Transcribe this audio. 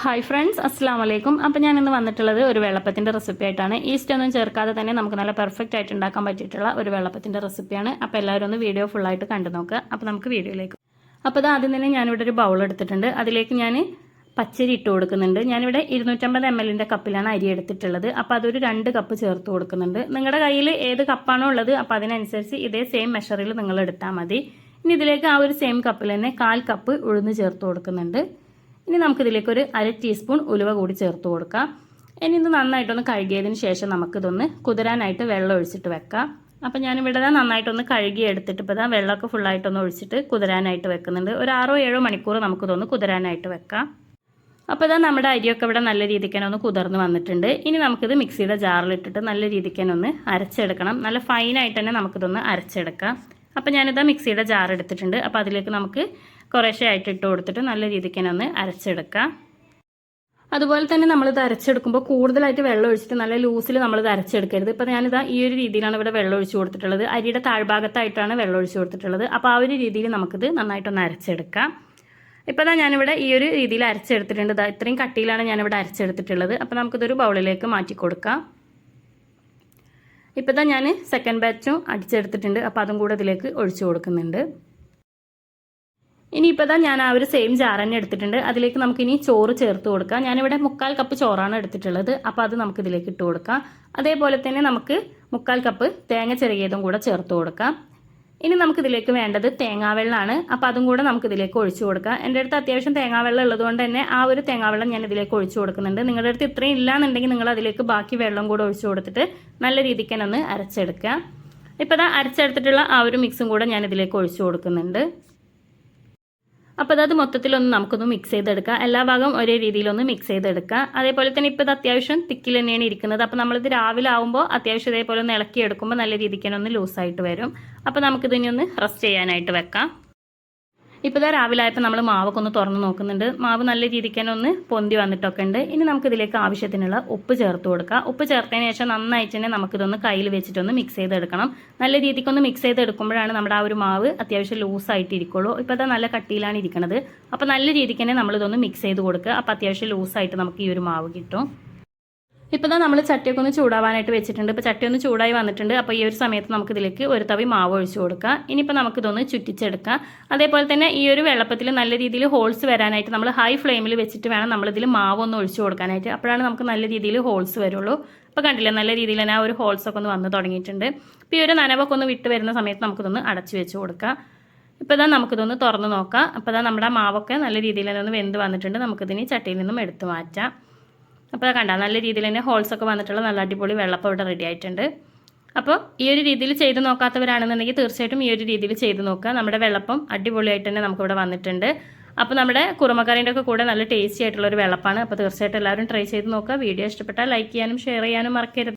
Hi friends, അസ്സാം വലൈക്കും. അപ്പോൾ ഞാൻ ഇന്ന് വന്നിട്ടുള്ളത് ഒരു വെള്ളപ്പത്തിൻ്റെ റെസിപ്പി ആയിട്ടാണ്. ഈസ്റ്റ് ഒന്നും ചേർക്കാതെ തന്നെ നമുക്ക് നല്ല പെർഫെക്റ്റ് ആയിട്ട് ഉണ്ടാക്കാൻ പറ്റിയിട്ടുള്ള ഒരു വെള്ളപ്പത്തിൻ്റെ റെസിപ്പിയാണ്. അപ്പോൾ എല്ലാവരും ഒന്ന് വീഡിയോ ഫുള്ളായിട്ട് കണ്ടു നോക്കുക. അപ്പോൾ നമുക്ക് വീഡിയോയിലേക്ക്. അപ്പോൾ ഇത് ആദ്യം തന്നെ ഞാനിവിടെ ഒരു ബൗൾ എടുത്തിട്ടുണ്ട്. അതിലേക്ക് ഞാൻ പച്ചരി ഇട്ട് കൊടുക്കുന്നുണ്ട്. ഞാനിവിടെ 250 ml കപ്പിലാണ് അരി എടുത്തിട്ടുള്ളത്. അപ്പോൾ അതൊരു 2 കപ്പ് ചേർത്ത് കൊടുക്കുന്നുണ്ട്. നിങ്ങളുടെ കയ്യിൽ ഏത് കപ്പാണോ ഉള്ളത് അപ്പോൾ അതിനനുസരിച്ച് ഇതേ സെയിം മെഷറിൽ നിങ്ങൾ എടുത്താൽ മതി. ഇനി ഇതിലേക്ക് ആ ഒരു സെയിം കപ്പിൽ തന്നെ 1/4 കപ്പ് ഉഴുന്ന് ചേർത്ത് കൊടുക്കുന്നുണ്ട്. ഇനി നമുക്കിതിലേക്ക് ഒരു 1/2 ടീസ്പൂൺ ഉലുവ കൂടി ചേർത്ത് കൊടുക്കാം. ഇനി ഇത് നന്നായിട്ടൊന്ന് കഴുകിയതിന് ശേഷം നമുക്കിതൊന്ന് കുതിരാനായിട്ട് വെള്ളം ഒഴിച്ചിട്ട് വെക്കാം. അപ്പോൾ ഞാനിവിടെ നന്നായിട്ടൊന്ന് കഴുകി എടുത്തിട്ട് ഇപ്പോൾ വെള്ളമൊക്കെ ഫുള്ളായിട്ടൊന്ന് ഒഴിച്ചിട്ട് കുതിരാനായിട്ട് വെക്കുന്നുണ്ട്. ഒരു 6-7 മണിക്കൂർ നമുക്കിതൊന്ന് കുതിരാനായിട്ട് വെക്കാം. അപ്പോൾ നമ്മുടെ അരിയൊക്കെ ഇവിടെ നല്ല രീതിക്ക് ഒന്ന് കുതിർന്ന് വന്നിട്ടുണ്ട്. ഇനി നമുക്കിത് മിക്സിയുടെ ജാറിലിട്ടിട്ട് നല്ല രീതിക്ക് ഒന്ന് അരച്ചെടുക്കണം. നല്ല ഫൈനായിട്ട് തന്നെ നമുക്കിതൊന്ന് അരച്ചെടുക്കാം. അപ്പോൾ ഞാനിതാ മിക്സിയുടെ ജാർ എടുത്തിട്ടുണ്ട്. അപ്പോൾ അതിലേക്ക് നമുക്ക് കുറേശ്ശെ ആയിട്ട് ഇട്ട് കൊടുത്തിട്ട് നല്ല രീതിക്ക് ഒന്ന് അരച്ചെടുക്കാം. അതുപോലെ തന്നെ നമ്മളിത് അരച്ചെടുക്കുമ്പോൾ കൂടുതലായിട്ട് വെള്ളം ഒഴിച്ചിട്ട് നല്ല ലൂസിൽ നമ്മളിത് അരച്ചെടുക്കരുത്. ഇപ്പോൾ ഞാനിതാ ഈ ഒരു രീതിയിലാണ് ഇവിടെ വെള്ളം ഒഴിച്ച് കൊടുത്തിട്ടുള്ളത്. അരിയുടെ താഴ്ഭാഗത്തായിട്ടാണ് വെള്ളം ഒഴിച്ച് കൊടുത്തിട്ടുള്ളത്. അപ്പോൾ ആ ഒരു രീതിയിൽ നമുക്കിത് നന്നായിട്ടൊന്ന് അരച്ചെടുക്കാം. ഇപ്പോൾ ഞാനിവിടെ ഈ ഒരു രീതിയിൽ അരച്ചെടുത്തിട്ടുണ്ട്. ഇത്രയും കട്ടിയിലാണ് ഞാനിവിടെ അരച്ചെടുത്തിട്ടുള്ളത്. അപ്പോൾ നമുക്കിതൊരു ബൗളിലേക്ക് മാറ്റി കൊടുക്കാം. ഇപ്പോൾ ഞാൻ സെക്കൻഡ് ബാച്ചും അടിച്ചെടുത്തിട്ടുണ്ട്. അപ്പോൾ അതും കൂടെ ഇതിലേക്ക് ഒഴിച്ചു കൊടുക്കുന്നുണ്ട്. ഇനിയിപ്പോൾ ഞാൻ ആ ഒരു സെയിം ജാർ തന്നെ എടുത്തിട്ടുണ്ട്. അതിലേക്ക് നമുക്കിനി ചോറ് ചേർത്ത് കൊടുക്കാം. ഞാനിവിടെ 1/4 കപ്പ് ചോറാണ് എടുത്തിട്ടുള്ളത്. അപ്പോൾ അത് നമുക്കിതിലേക്ക് ഇട്ട് കൊടുക്കാം. അതേപോലെ തന്നെ നമുക്ക് 1/4 കപ്പ് തേങ്ങ ചിരകിയതും കൂടെ ചേർത്ത് കൊടുക്കാം. ഇനി നമുക്കിതിലേക്ക് വേണ്ടത് തേങ്ങാവെള്ളമാണ്. അപ്പോൾ അതും കൂടെ നമുക്കിതിലേക്ക് ഒഴിച്ചു കൊടുക്കാം. എൻ്റെ അടുത്ത് അത്യാവശ്യം തേങ്ങാവെള്ളം ഉള്ളതുകൊണ്ട് തന്നെ ആ ഒരു തേങ്ങാവെള്ളം ഞാൻ ഇതിലേക്ക് ഒഴിച്ചു കൊടുക്കുന്നുണ്ട്. നിങ്ങളുടെ അടുത്ത് ഇത്രയും ഇല്ലാന്നുണ്ടെങ്കിൽ നിങ്ങൾ അതിലേക്ക് ബാക്കി വെള്ളം കൂടെ ഒഴിച്ചു കൊടുത്തിട്ട് നല്ല രീതിക്ക് തന്നെ ഒന്ന് അരച്ചെടുക്കുക. ഇപ്പോൾ അരച്ചെടുത്തിട്ടുള്ള ആ ഒരു മിക്സും കൂടെ ഞാൻ ഇതിലേക്ക് ഒഴിച്ചു കൊടുക്കുന്നുണ്ട്. അപ്പോൾ അത് മൊത്തത്തിലൊന്ന് നമുക്കൊന്ന് മിക്സ് ചെയ്തെടുക്കാം. എല്ലാ ഭാഗവും ഒരേ രീതിയിലൊന്ന് മിക്സ് ചെയ്തെടുക്കാം. അതേപോലെ തന്നെ ഇപ്പോൾ ഇത് അത്യാവശ്യം തിക്കിൽ തന്നെയാണ് ഇരിക്കുന്നത്. അപ്പോൾ നമ്മളിത് രാവിലെ ആകുമ്പോൾ അത്യാവശ്യം ഇതേപോലെ ഒന്ന് ഇളക്കി എടുക്കുമ്പോൾ നല്ല രീതിക്ക് തന്നെ ഒന്ന് ലൂസായിട്ട് വരും. അപ്പോൾ നമുക്കിതിനെ ഒന്ന് റെസ്റ്റ് ചെയ്യാനായിട്ട് വെക്കാം. ഇപ്പോൾ രാവിലെ ആയപ്പോൾ നമ്മൾ മാവൊക്കെ ഒന്ന് തുറന്ന് നോക്കുന്നുണ്ട്. മാവ് നല്ല രീതിക്ക് തന്നെ ഒന്ന് പൊന്തി വന്നിട്ടൊക്കെ ഉണ്ട്. ഇനി നമുക്കിതിലേക്ക് ആവശ്യത്തിനുള്ള ഉപ്പ് ചേർത്ത് കൊടുക്കാം. ഉപ്പ് ചേർത്തതിന് ശേഷം നന്നായിട്ട് തന്നെ നമുക്കിതൊന്ന് കയ്യിൽ വെച്ചിട്ടൊന്ന് മിക്സ് ചെയ്തെടുക്കണം. നല്ല രീതിക്കൊന്ന് മിക്സ് ചെയ്തെടുക്കുമ്പോഴാണ് നമ്മുടെ ആ ഒരു മാവ് അത്യാവശ്യം ലൂസായിട്ട് ഇരിക്കുള്ളൂ. ഇപ്പോൾ നല്ല കട്ടിയിലാണ് ഇരിക്കുന്നത്. അപ്പോൾ നല്ല രീതിക്ക് തന്നെ നമ്മളിതൊന്ന് മിക്സ് ചെയ്ത് കൊടുക്കുക. അപ്പോൾ അത്യാവശ്യം ലൂസായിട്ട് നമുക്ക് ഈ ഒരു മാവ് കിട്ടും. ഇപ്പോൾ നമ്മൾ ചട്ടിയൊക്കെ ഒന്ന് ചൂടാവാനായിട്ട് വെച്ചിട്ടുണ്ട്. ഇപ്പോൾ ചട്ടി ഒന്ന് ചൂടായി വന്നിട്ടുണ്ട്. അപ്പോൾ ഈ ഒരു സമയത്ത് നമുക്കിതിലേക്ക് ഒരു തവി മാവ് ഒഴിച്ചു കൊടുക്കാം. ഇനിയിപ്പോൾ നമുക്കിതൊന്ന് ചുറ്റിച്ചെടുക്കാം. അതേപോലെ തന്നെ ഈ ഒരു വെള്ളപ്പത്തിൽ നല്ല രീതിയിൽ ഹോൾസ് വരാനായിട്ട് നമ്മൾ ഹൈ ഫ്ലെയിമിൽ വെച്ചിട്ട് വേണം നമ്മളിതിൽ മാവൊന്ന് ഒഴിച്ചു കൊടുക്കാനായിട്ട്. അപ്പോഴാണ് നമുക്ക് നല്ല രീതിയിൽ ഹോൾസ് വരുള്ളൂ. ഇപ്പോൾ കണ്ടില്ലേ, നല്ല രീതിയിൽ തന്നെ ആ ഒരു ഹോൾസൊക്കെ ഒന്ന് വന്ന് തുടങ്ങിയിട്ടുണ്ട്. ഇപ്പോൾ ഈ ഒരു നനവൊക്കെ ഒന്ന് വിട്ട് വരുന്ന സമയത്ത് നമുക്കിതൊന്ന് അടച്ചു വെച്ച് കൊടുക്കാം. ഇപ്പോൾ നമുക്കിതൊന്ന് തുറന്ന് നോക്കാം. അപ്പോൾ നമ്മുടെ മാവൊക്കെ നല്ല രീതിയിൽ തന്നെ ഒന്ന് വെന്ത് വന്നിട്ടുണ്ട്. നമുക്കിതിന് ചട്ടിയിൽ നിന്നും എടുത്ത് മാറ്റാം. അപ്പോൾ കണ്ടാൽ നല്ല രീതിയിൽ തന്നെ ഹോൾസൊക്കെ വന്നിട്ടുള്ള നല്ല അടിപൊളി വെള്ളപ്പം ഇവിടെ റെഡി ആയിട്ടുണ്ട്. അപ്പോൾ ഈ ഒരു രീതിയിൽ ചെയ്ത് നോക്കാത്തവരാണെന്നുണ്ടെങ്കിൽ തീർച്ചയായിട്ടും ഈ ഒരു രീതിയിൽ ചെയ്ത് നോക്കുക. നമ്മുടെ വെള്ളപ്പം അടിപൊളിയായിട്ട് തന്നെ നമുക്കിവിടെ വന്നിട്ടുണ്ട്. അപ്പോൾ നമ്മുടെ കുറുമക്കറീൻ്റെ ഒക്കെ കൂടെ നല്ല ടേസ്റ്റി ആയിട്ടുള്ളൊരു വെള്ളപ്പാണ്. അപ്പോൾ തീർച്ചയായിട്ടും എല്ലാവരും ട്രൈ ചെയ്ത് നോക്കുക. വീഡിയോ ഇഷ്ടപ്പെട്ടാൽ ലൈക്ക് ചെയ്യാനും ഷെയർ ചെയ്യാനും മറക്കരുത്.